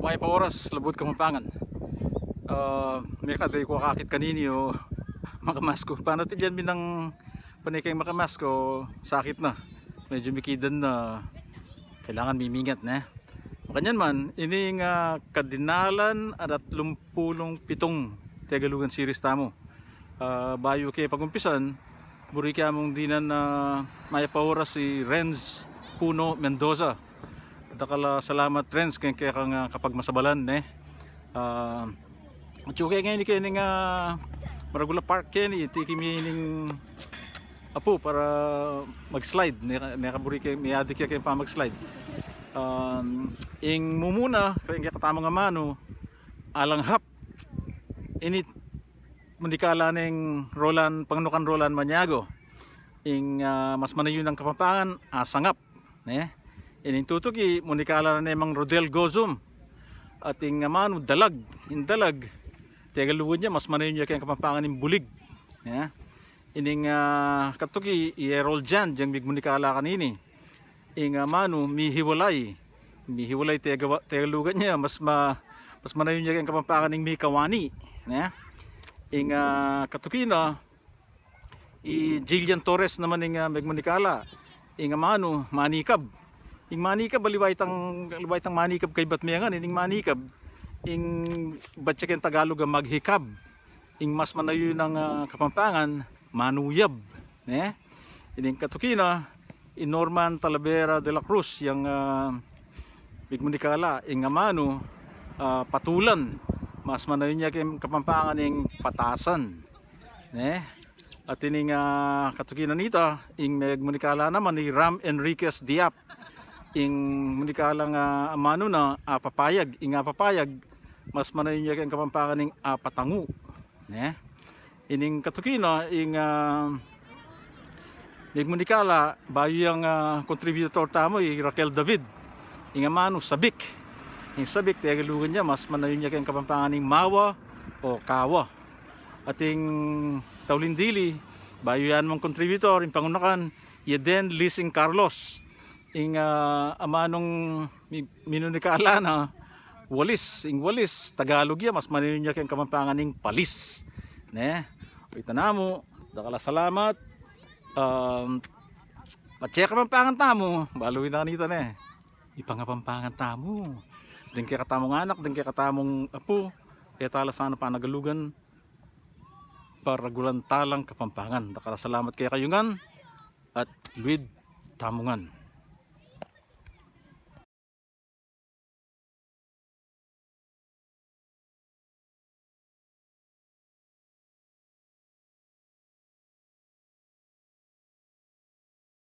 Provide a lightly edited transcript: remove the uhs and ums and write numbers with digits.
May paoras labot kamampangan. May kaday ko kakit kanini o makamasko. Paano tidyan binang panikay makamasko, sakit na. Medyo mikidan na kailangan mimingat na. Kanyan man, ini nga kadinalan at 37 Tagalugan series tamo. Bayo kay pagumpisan, buri ka mong dinan na may paoras si Renz Puno Mendoza. Dakala salamat Renz kay kang kapag masabalan Chuke ngayon kay ning Maragula Park kay tiki mining apo para mag-slide nakaburi kay may adik kay pa mag-slide. Ing mumuna kay katama nga mano alanghap init mendikala ning Pangnukan Roland Maniago ing mas manayon ng Kapampangan asangap ining tutuki mendikala na mang Rodel Gozum at ing mano dalag indalag Tagaluwan niya mas manayon niya kay Kapampangan ning bulig ining katuki ierol jan jang migmundikala kanini ing mano mihiwalay Tagalugan niya mas manayon niya kay Kapampangan ning mikawani ing katukina Jillian Torres naman ing migmundikala ing mano manikab ing manikab liwaytang manikab kay batmiangan ining manikab ing batya ken Tagalog maghikab ing mas manayon ng Kapampangan manuyab ining katukina in Norman Talavera de la Cruz yang migmundikala ing mano patulan mas manayon niya kay Kapampangan ing patasan at ining katukina nita ing migmundikala naman ni Ram Enriquez Diap ing mundikala nga amano na papayag mas manayon niya kay Kapampangan ing patangu ining katukina ing migmundikala bayo yang contributor tamo Raquel David ing amano sabik ing sabik Tagalugan niya mas manayon niya kay Kapampangan ing mawa o kawa at ing Taulindili bayo yan mong contributor ing Pangunakan Yeden Lising Carlos ing amanong minunikala na walis Tagalog ya mas manayon niya kay Kapampangan ing palis kita namo dakala salamat patsya Kapampangan tamo baluin na kanita ipangapampangan tamo din kay katamong anak din kay katamong apo kaya tala sana panagalugan paragulan talang Kapampangan dakala salamat kay kayungan at Luid Tamungan.